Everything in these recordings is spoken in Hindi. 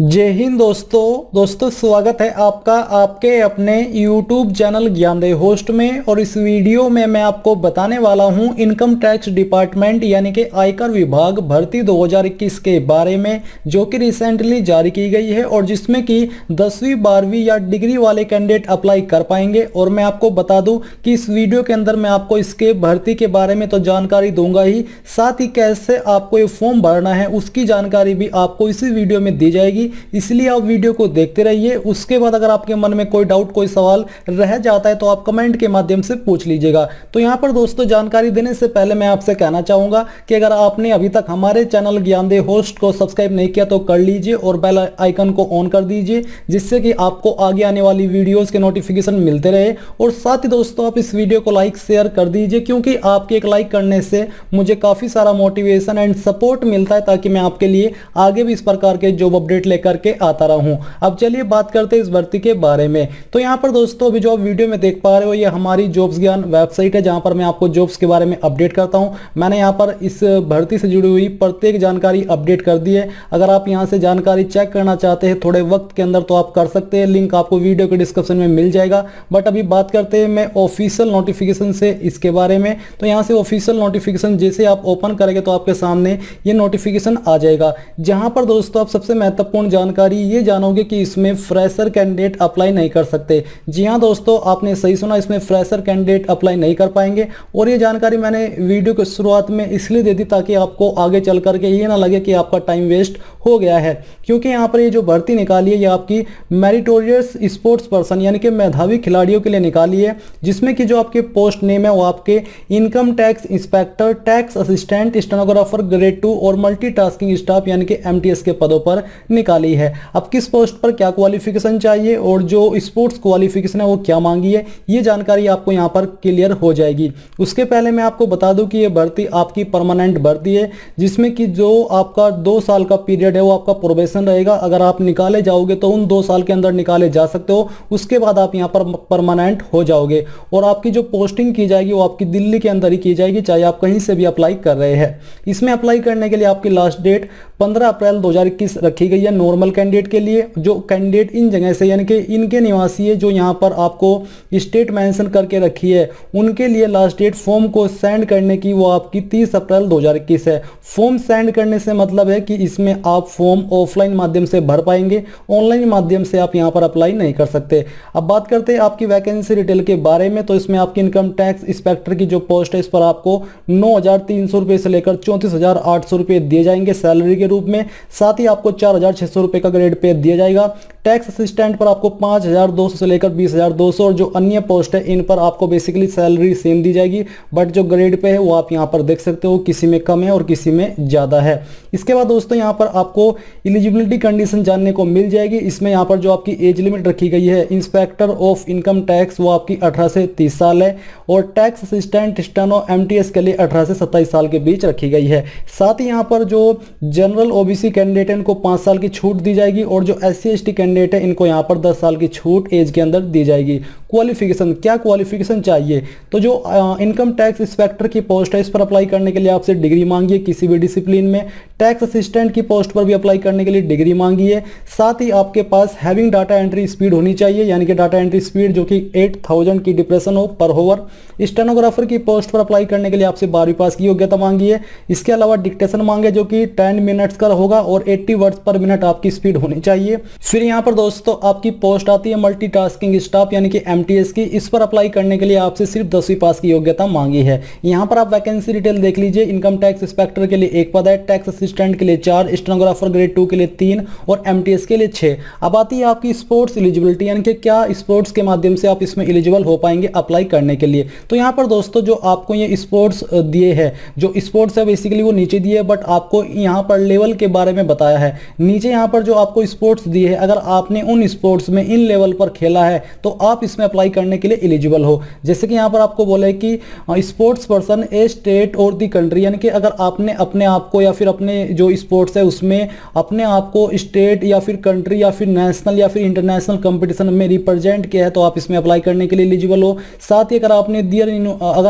जय हिंद दोस्तों स्वागत है आपका आपके अपने YouTube चैनल ज्ञानदेव होस्ट में। और इस वीडियो में मैं आपको बताने वाला हूं इनकम टैक्स डिपार्टमेंट यानी कि आयकर विभाग भर्ती 2021 के बारे में, जो कि रिसेंटली जारी की गई है और जिसमें कि 10वीं 12वीं या डिग्री वाले कैंडिडेट अप्लाई कर पाएंगे। और मैं आपको बता दूं कि इस वीडियो के अंदर मैं आपको इसके भर्ती के बारे में तो जानकारी दूंगा ही, साथ ही कैसे आपको ये फॉर्म भरना है उसकी जानकारी भी आपको इसी वीडियो में दी जाएगी, इसलिए आप वीडियो को देखते रहिए। उसके बाद अगर आपके मन में कोई डाउट कोई सवाल रह जाता है तो आप कमेंट के माध्यम से पूछ लीजिएगा। तो यहाँ पर दोस्तों जानकारी देने से पहले मैं आपसे कहना चाहूंगा कि अगर आपने अभी तक हमारे चैनल ज्ञानदेव होस्ट को सब्सक्राइब नहीं किया तो कर लीजिए और बेल आइकन को ऑन कर दीजिए, जिससे कि आपको आगे आने वाली वीडियोस के नोटिफिकेशन मिलते रहे। और साथ ही दोस्तों आप इस वीडियो को लाइक शेयर कर दीजिए, क्योंकि आपके एक लाइक करने से मुझे काफी सारा मोटिवेशन एंड सपोर्ट मिलता है, ताकि मैं आपके लिए आगे भी इस प्रकार के जॉब अपडेट लेकर के आता रहूं। अब चलिए बात करते हैं इस भर्ती के बारे में। तो यहाँ पर दोस्तों अभी जो आप वीडियो में देख पा रहे हो ये हमारी जॉब्स ज्ञान वेबसाइट है, जहां पर मैं आपको जॉब्स के बारे में अपडेट करता हूं। मैंने यहाँ पर इस भर्ती से जुड़ी हुई प्रत्येक जानकारी अपडेट कर दी है। अगर आप यहाँ से जानकारी चेक करना चाहते हैं थोड़े वक्त के अंदर तो आप कर सकते हैं, लिंक आपको वीडियो के डिस्क्रिप्शन में मिल जाएगा। बट अभी बात करते हैं मैं ऑफिशियल नोटिफिकेशन से इसके बारे में। तो यहाँ से ऑफिशियल नोटिफिकेशन जैसे आप ओपन करेंगे तो आपके सामने ये नोटिफिकेशन आ जाएगा, जहां पर दोस्तों आप सबसे महत्वपूर्ण जानकारी ये जानोगे कि इसमें फ्रेशर कैंडिडेट अप्लाई नहीं कर सकते। जी हां दोस्तों, आपने सही सुना, इसमें फ्रेशर कैंडिडेट अप्लाई नहीं कर पाएंगे। और ये जानकारी मैंने वीडियो की शुरुआत में इसलिए दे दी ताकि आपको आगे चल करके ये ना लगे कि आपका टाइम वेस्ट हो गया है, क्योंकि यहाँ पर ये जो भर्ती निकाली है ये आपकी मेरिटोरियस स्पोर्ट्स पर्सन यानी कि मेधावी खिलाड़ियों के लिए निकाली है, जिसमें कि जो आपके पोस्ट नेम है वो आपके income tax inspector, tax assistant, stenographer grade 2 और मल्टीटास्किंग स्टाफ यानी कि MTS के पदों पर निकाली है। अब किस पोस्ट पर क्या क्वालिफिकेशन चाहिए और जो स्पोर्ट्स क्वालिफिकेशन है वो क्या मांगी है, ये जानकारी आपको यहाँ पर क्लियर हो जाएगी। उसके पहले मैं आपको बता दूं कि ये भर्ती आपकी परमानेंट भर्ती है, जिसमें कि जो आपका 2 साल का पीरियड है वो आपका प्रोबेशन रहेगा। अगर आप निकाले जाओगे तो उन 2 साल के अंदर निकाले जा सकते हो, उसके बाद आप यहाँ पर परमानेंट हो जाओगे। और आपकी जो पोस्टिंग की जाएगी वो आपकी दिल्ली के अंदर ही की जाएगी, चाहे आप कहीं से भी अप्लाई कर रहे हैं। इसमें अप्लाई करने के लिए आपकी लास्ट डेट 15 अप्रैल 2021 रखी गई है नॉर्मल कैंडिडेट के लिए। जो कैंडिडेट इन जगह से यानी कि इनके निवासी है, जो यहाँ पर आपको स्टेट मेंशन करके रखी है, उनके लिए लास्ट डेट फॉर्म को सेंड करने की वो आपकी 30 अप्रैल 2021 है। फॉर्म सेंड करने से मतलब है कि इसमें आप फॉर्म ऑफलाइन माध्यम से भर पाएंगे, ऑनलाइन माध्यम से आप यहाँ पर अप्लाई नहीं कर सकते। अब बात करते हैं आपकी वैकेंसी डिटेल के बारे में। तो इसमें आपकी इनकम टैक्स इंस्पेक्टर की जो पोस्ट है इस पर आपको 9,300 रुपये से लेकर 34,800 रुपये दिए जाएंगे सैलरी के रूप में। साथ ही आपको 4,600 रुपये का ग्रेड पे दिया जाएगा। टैक्स असिस्टेंट पर आपको 5,200 से लेकर 20,200 और जो अन्य पोस्ट है इन पर आपको बेसिकली सैलरी सेम दी जाएगी, बट जो ग्रेड पे है वो आप यहाँ पर देख सकते हो, किसी में कम है और किसी में ज़्यादा है। इसके बाद दोस्तों यहाँ पर आपको एलिजिबिलिटी कंडीशन जानने को मिल जाएगी। इसमें यहाँ पर जो आपकी एज लिमिट रखी गई है इंस्पेक्टर ऑफ इनकम टैक्स वो आपकी 18 से 30 साल है, और टैक्स असिस्टेंट स्टेनो MTS के लिए 18 से 27 साल के बीच रखी गई है। साथ ही यहाँ पर जो जनरल OBC कैंडिडेट है इनको 5 साल की छूट दी जाएगी, और जो SC ST कैंडिडेट है इनको यहाँ पर 10 साल की छूट एज के अंदर दी जाएगी। क्वालिफिकेशन, क्या क्वालिफिकेशन चाहिए, तो जो इनकम टैक्स इंस्पेक्टर की पोस्ट है इस पर अप्लाई करने के लिए आपसे डिग्री मांगी है किसी भी डिसिप्लिन में। टैक्स असिस्टेंट की पोस्ट पर भी अप्लाई करने के लिए डिग्री मांगी है। साथ ही आपके पास हैविंग डाटा एंट्री स्पीड होनी चाहिए, यानी कि डाटा एंट्री स्पीड जो कि 8000 की डिप्रेशन हो पर होवर। स्टेनोग्राफर की पोस्ट पर अप्लाई करने के लिए आपसे 12वीं पास की योग्यता मांगी है। इसके अलावा डिक्टेशन मांगे जो कि 10 मिनट्स का होगा और 80 वर्ड्स पर मिनट आपकी स्पीड होनी चाहिए। फिर यहाँ पर दोस्तों आपकी पोस्ट आती है मल्टीटास्किंग स्टाफ यानी कि MTS की। इस पर अप्लाई करने के लिए आपसे सिर्फ 10वीं पास की योग्यता मांगी है। यहाँ पर आप वैकेंसी डिटेल देख लीजिए। इनकम टैक्स इंस्पेक्टर के लिए 1 पद है, टैक्स असिस्टेंट के लिए 4, स्टेनोग्राफर ग्रेड 2 के लिए 3 और MTS के लिए 6। अब आती है आपकी स्पोर्ट्स एलिजिबिलिटी, यानी कि क्या स्पोर्ट्स के माध्यम से आप इसमें एलिजिबल हो पाएंगे अप्लाई करने के लिए। तो यहाँ पर दोस्तों जो आपको ये स्पोर्ट्स दिए है, जो स्पोर्ट्स है बेसिकली वो नीचे दिए है, बट आपको यहाँ पर लेवल के बारे में बताया है। नीचे यहाँ पर जो आपको स्पोर्ट्स दिए है, अगर आपने उन स्पोर्ट्स में इन लेवल पर खेला है तो आप इसमें अप्लाई करने के लिए एलिजिबल हो। जैसे कि यहाँ पर आपको बोला है कि स्पोर्ट्स पर्सन ए स्टेट और दी कंट्री, यानी कि अगर आपने अपने आप को या फिर अपने जो स्पोर्ट्स है उसमें अपने आप को स्टेट या फिर कंट्री या फिर नेशनल या फिर इंटरनेशनल कंपटीशन में रिप्रेजेंट किया है तो आप इसमें अप्लाई करने के लिए एलिजिबल हो। साथ ही अगर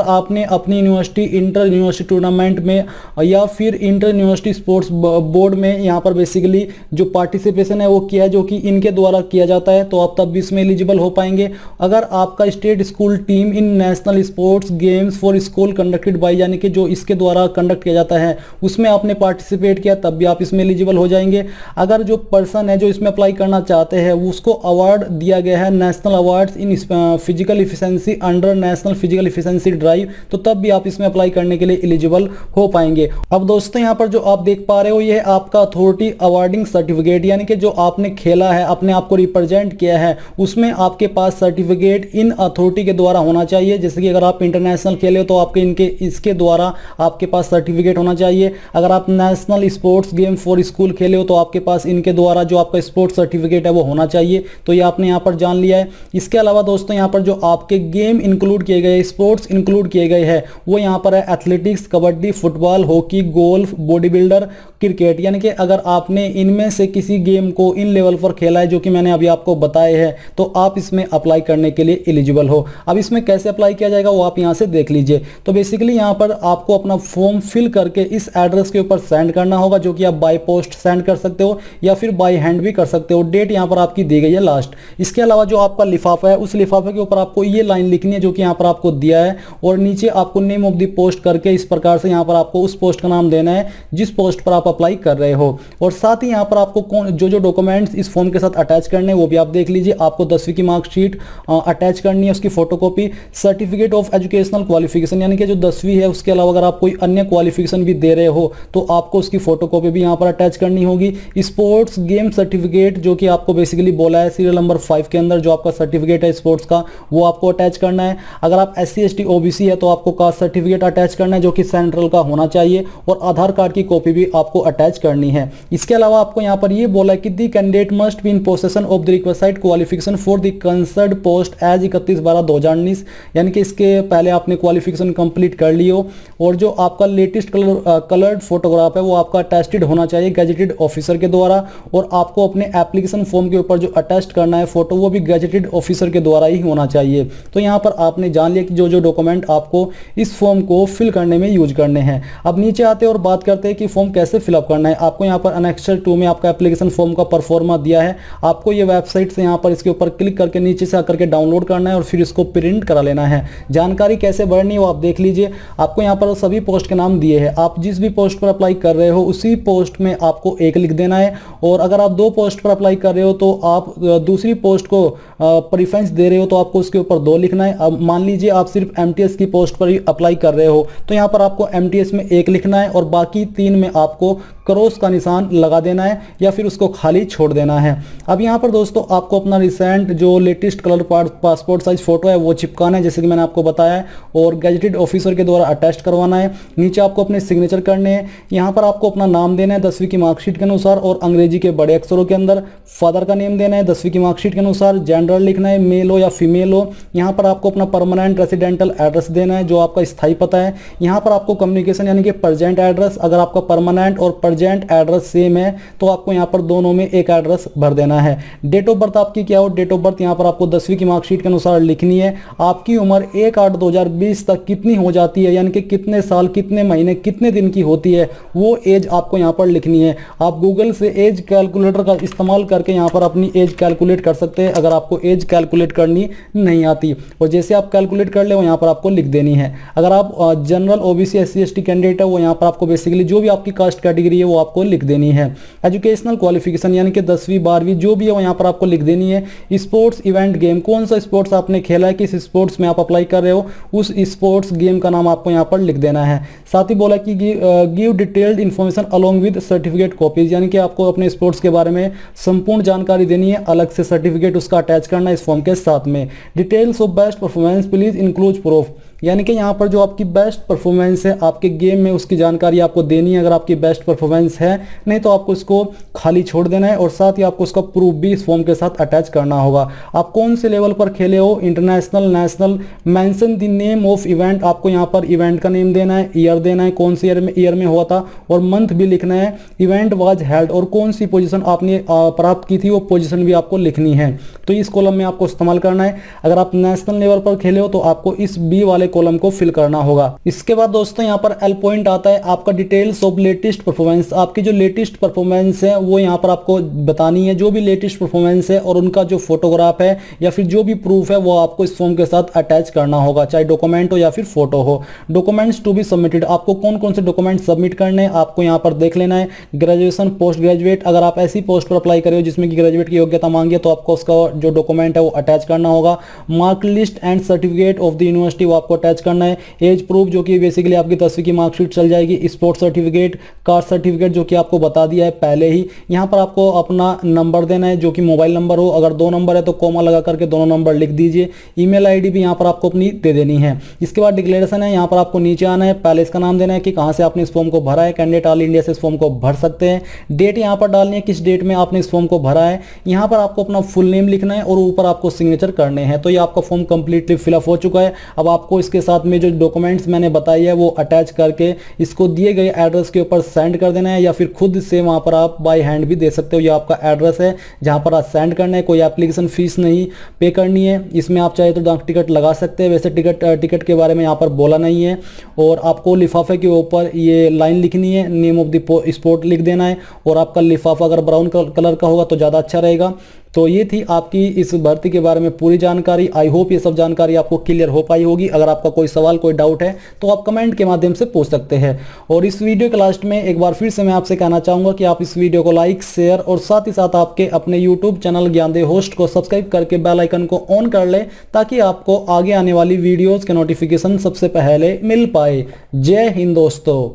आपने अपनी यूनिवर्सिटी इंटर यूनिवर्सिटी टूर्नामेंट में या फिर इंटर यूनिवर्सिटी स्पोर्ट्स बोर्ड में यहाँ पर बेसिकली जो पार्टिसिपेशन है वो किया है, जो कि इनके द्वारा किया जाता है, तो आप तब भी इसमें एलिजिबल हो पाएंगे। अगर आपका state school team in national sports games for school conducted by, यानी कि जो इसके द्वारा कंडक्ट किया जाता है उसमें आपने पार्टिसिपेट किया, तब भी आप इसमें एलिजिबल हो जाएंगे। अगर जो पर्सन है जो इसमें अप्लाई करना चाहते हैं उसको अवार्ड दिया गया है national awards in physical efficiency under national physical efficiency drive, तो तब भी आप इसमें अप्लाई करने के लिए एलिजिबल हो पाएंगे। अब दोस्तों यहाँ पर जो आप देख पा रहे हो ये है आपका अथॉरिटी अवार्डिंग सर्टिफिकेट, यानी कि जो आपने खेला है अपने आप को रिप्रेजेंट किया है उसमें आपके पास सर्टिफिकेट इन अथॉरिटी के द्वारा होना चाहिए। जैसे कि अगर आप इंटरनेशनल खेले हो तो आपके इसके द्वारा आपके पास सर्टिफिकेट होना चाहिए। अगर आप national sports game for school खेले हो तो आपके पास इनके द्वारा जो आपका स्पोर्ट्स सर्टिफिकेट है वो होना चाहिए। तो ये आपने यहाँ पर जान लिया है। इसके अलावा दोस्तों यहाँ पर जो आपके गेम इंक्लूड किए गए, स्पोर्ट्स इंक्लूड किए गए हैं वो यहाँ पर है athletics, kabaddi, football, hockey, golf, body builder, cricket, यानी कि अगर आपने इनमें से किसी गेम को इन लेवल पर खेला है जो कि मैंने अभी आपको बताए हैं तो आप इसमें अप्लाई करने के लिए एलिजिबल हो। अब इसमें कैसे अप्लाई किया जाएगा वो आप यहाँ से देख लीजिए। तो बेसिकली यहाँ पर आपको अपना फॉर्म फिल करके इस एड्रेस के ऊपर सेंड करना होगा, जो कि आप बाय पोस्ट सेंड कर सकते हो या फिर बाय हैंड भी कर सकते हो। डेट यहाँ पर आपकी दी गई है लास्ट। इसके अलावा जो आपका लिफाफा है उस लिफाफे के ऊपर आपको ये लाइन लिखनी है जो कि यहाँ पर आपको दिया है, और नीचे आपको नेम ऑफ द पोस्ट करके इस प्रकार से यहाँ पर आपको उस पोस्ट का नाम देना है जिस पोस्ट पर आप अप्लाई कर रहे हो। और साथ ही यहाँ पर आपको जो डॉक्यूमेंट्स इस फॉर्म के साथ अटैच करने वो भी आप देख लीजिए। आपको 10वीं की मार्कशीट अटैच करनी है, उसकी photocopy, certificate of educational qualification, यानी कि जो 10वीं है उसके अलावा अगर आप कोई अन्य क्वालिफिकेशन भी दे रहे हो तो आपको उसकी फोटोकॉपी भी यहाँ पर अटैच करनी होगी। स्पोर्ट्स गेम सर्टिफिकेट जो कि आपको बेसिकली बोला है सीरियल नंबर 5 के अंदर जो आपका सर्टिफिकेट है स्पोर्ट्स का वो आपको अटैच करना है। अगर आप SC ST OBC है तो आपको कास्ट सर्टिफिकेट अटैच करना है जो कि सेंट्रल का होना चाहिए, और आधार कार्ड की कॉपी भी आपको अटैच करनी है। इसके अलावा आपको यहाँ पर ये बोला है कि the candidate must be in possession of the requested qualification for the concerned post as 31/12/2019, यानी कि इसके पहले आपने क्वालिफिकेशन कंप्लीट कर ली हो, और जो आपका लेटेस्ट कलर्ड फोटोग्राफ है वो आपका अटेस्टेड होना चाहिए गैजेटेड ऑफिसर के द्वारा, और आपको अपने एप्लीकेशन फॉर्म के ऊपर जो अटेस्ट करना है फोटो वो भी गैजेटेड ऑफिसर के द्वारा ही होना चाहिए। तो यहाँ पर आपने जान लिया कि जो जो डॉक्यूमेंट आपको इस फॉर्म को फिल करने में यूज करने हैं। अब नीचे आते हैं और बात करते हैं कि फॉर्म कैसे फिलअप करना है। आपको यहाँ पर अनेक्सर 2 में आपका एप्लीकेशन फॉर्म का परफॉर्मा दिया है। आपको ये वेबसाइट से यहाँ पर इसके ऊपर क्लिक करके नीचे से आकर के डाउनलोड करना है और फिर इसको प्रिंट करा लेना है। जानकारी कैसे भरनी है वो आप देख लीजिए। आपको यहाँ पर सभी पोस्ट के नाम दिए हैं। आप जिस भी पोस्ट पर अप्लाई कर रहे हो उसी पोस्ट में आपको 1 लिख देना है, और अगर आप 2 पोस्ट पर अप्लाई कर रहे हो तो आप दूसरी पोस्ट को प्रेफरेंस दे रहे हो तो आपको उसके ऊपर 2 लिखना है। अब मान लीजिए आप सिर्फ MTS की पोस्ट पर ही अप्लाई कर रहे हो तो यहाँ पर आपको MTS में 1 लिखना है और बाकी 3 में आपको क्रॉस का निशान लगा देना है या फिर उसको खाली छोड़ देना है। अब यहाँ पर दोस्तों आपको अपना रिसेंट जो latest colour passport size photo है वो चिपकाना है जैसे कि मैंने आपको बताया है, और गैजेटेड ऑफिसर के द्वारा अटैच करवाना है। नीचे आपको अपने सिग्नेचर करने हैं। यहाँ पर आपको अपना नाम देना है 10वीं की मार्कशीट के अनुसार और अंग्रेजी के बड़े अक्षरों के अंदर। फादर का नेम देना है 10वीं की मार्कशीट के अनुसार। जेंडर लिखना है मेल हो या फीमेल हो। यहाँ पर आपको अपना परमानेंट रेसिडेंटल एड्रेस देना है जो आपका स्थायी पता है। यहाँ पर आपको कम्युनिकेशन यानी कि प्रेजेंट एड्रेस, अगर आपका परमानेंट और प्रेजेंट एड्रेस सेम है तो आपको यहाँ पर दोनों में एक एड्रेस भर देना है। डेट ऑफ बर्थ आपकी क्या हो, डेट ऑफ बर्थ यहाँ पर आपको 10वीं की मार्कशीट के अनुसार लिखनी है। आपकी उम्र 1/8/2020 तक कितनी हो जाती है, यानी कि कितने साल, कितने महीने, कितने दिन की होती है वो एज आपको यहाँ पर लिखनी है। आप गूगल से एज कैलकुलेटर का इस्तेमाल करके यहाँ पर अपनी एज कैलकुलेट कर सकते हैं अगर आपको एज कैलकुलेट करनी नहीं आती, और जैसे आप कैलकुलेट कर ले वो यहाँ पर आपको लिख देनी है। अगर आप general OBC SC ST candidate है वो यहाँ पर आपको बेसिकली जो भी आपकी कास्ट कैटेगरी है वो आपको लिख देनी है। एजुकेशनल क्वालिफिकेशन यानी कि 10वीं 12वीं जो भी है वो यहाँ पर आपको लिख देनी है। स्पोर्ट्स इवेंट गेम, कौन सा स्पोर्ट्स आपने खेला है, किस स्पोर्ट्स में आप अप्लाई कर रहे हो उस स्पोर्ट्स गेम का नाम आपको यहाँ पर लिख देना है। साथ ही बोला कि give detailed information along with certificate copies, यानी कि आपको अपने स्पोर्ट्स के बारे में संपूर्ण जानकारी देनी है, अलग से सर्टिफिकेट उसका अटैच करना है इस फॉर्म के साथ में। Details of best performance please include proof, यानी कि यहाँ पर जो आपकी बेस्ट परफॉर्मेंस है आपके गेम में उसकी जानकारी आपको देनी है। अगर आपकी बेस्ट परफॉर्मेंस है, नहीं तो आपको इसको खाली छोड़ देना है और साथ ही आपको उसका प्रूफ भी इस फॉर्म के साथ अटैच करना होगा। आप कौन से लेवल पर खेले हो, international, national, mention the name of event, आपको यहाँ पर इवेंट का नेम देना है, ईयर देना है, कौन से ईयर में हुआ था और मंथ भी लिखना है, इवेंट वाज हेल्ड और कौन सी पोजीशन आपने प्राप्त की थी वो पोजीशन भी आपको लिखनी है। तो इस कॉलम में आपको इस्तेमाल करना है। अगर आप नेशनल लेवल पर खेले हो तो आपको इस बी वाले कॉलम को फिल करना होगा। इसके बाद दोस्तों यहाँ पर एल पॉइंट आता है आपका डिटेल्स ऑफ लेटेस्ट परफॉर्मेंस। आपकी जो लेटेस्ट परफॉर्मेंस है वो यहाँ पर आपको बतानी है। जो भी लेटेस्ट परफॉर्मेंस है और उनका जो फोटोग्राफ है या फिर जो भी प्रूफ है वो आपको इस फॉर्म के साथ अटैच करना होगा, चाहे डॉक्यूमेंट हो या फिर फोटो हो। डॉक्यूमेंट्स टू बी सबमिटेड, आपको कौन कौन से डॉक्यूमेंट सबमिट करने हैं आपको यहाँ पर देख लेना है। ग्रेजुएशन, पोस्ट ग्रेजुएट, अगर आप ऐसी पोस्ट पर अप्लाई करें जिसमें कि ग्रेजुएट की योग्यता मांगी है तो आपको उसका जो डॉक्यूमेंट है वो अटैच करना होगा। Mark list and certificate of the university वो आपको अटैच करना है। एज प्रूफ जो कि बेसिकली आपकी 10वीं की मार्कशीट चल जाएगी। स्पोर्ट्स सर्टिफिकेट, कास्ट सर्टिफिकेट जो कि आपको बता दिया है पहले ही। यहाँ पर आपको अपना नंबर देना है जो कि मोबाइल नंबर हो, अगर 2 नंबर है तो कॉमा लगा करके दोनों नंबर लिख दीजिए। ईमेल आईडी भी यहाँ पर आपको अपनी दे देनी है। इसके बाद डिक्लेरेशन है, यहाँ पर आपको नीचे आना है, पहले इसका नाम देना है कि कहाँ से आपने इस फॉर्म को भरा है। कैंडिडेट ऑल इंडिया से इस फॉर्म को भर सकते हैं। डेट यहाँ पर डालनी है, किस डेट में आपने इस फॉर्म को भरा है। यहाँ पर आपको अपना फुल नेम लिखना है और ऊपर आपको सिग्नेचर करने हैं। तो ये आपका फॉर्म कंप्लीटली फिलअप हो चुका है। अब आपको इसके साथ में जो डॉक्यूमेंट्स मैंने बताई है वो अटैच करके इसको दिए गए एड्रेस के ऊपर सेंड कर देना है या फिर खुद से वहाँ पर आप बाय हैंड भी दे सकते हो। ये आपका एड्रेस है जहाँ पर आप सेंड करना है। कोई एप्लीकेशन फीस नहीं पे करनी है। इसमें आप चाहे तो डाक टिकट लगा सकते हैं, वैसे टिकट के बारे में यहाँ पर बोला नहीं है। और आपको लिफाफे के ऊपर ये लाइन लिखनी है, नेम ऑफ द स्पोर्ट लिख देना है और आपका लिफाफा अगर ब्राउन कलर का होगा तो ज़्यादा अच्छा रहेगा। तो ये थी आपकी इस भर्ती के बारे में पूरी जानकारी। आई होप ये सब जानकारी आपको क्लियर हो पाई होगी। अगर आपका कोई सवाल, कोई डाउट है तो आप कमेंट के माध्यम से पूछ सकते हैं। और इस वीडियो के लास्ट में एक बार फिर से मैं आपसे कहना चाहूँगा कि आप इस वीडियो को लाइक, शेयर और साथ ही साथ आपके अपने यूट्यूब चैनल ज्ञानदेव होस्ट को सब्सक्राइब करके बेल आइकन को ऑन कर लें ताकि आपको आगे आने वाली वीडियोज़ के नोटिफिकेशन सबसे पहले मिल पाए। जय हिंद दोस्तों।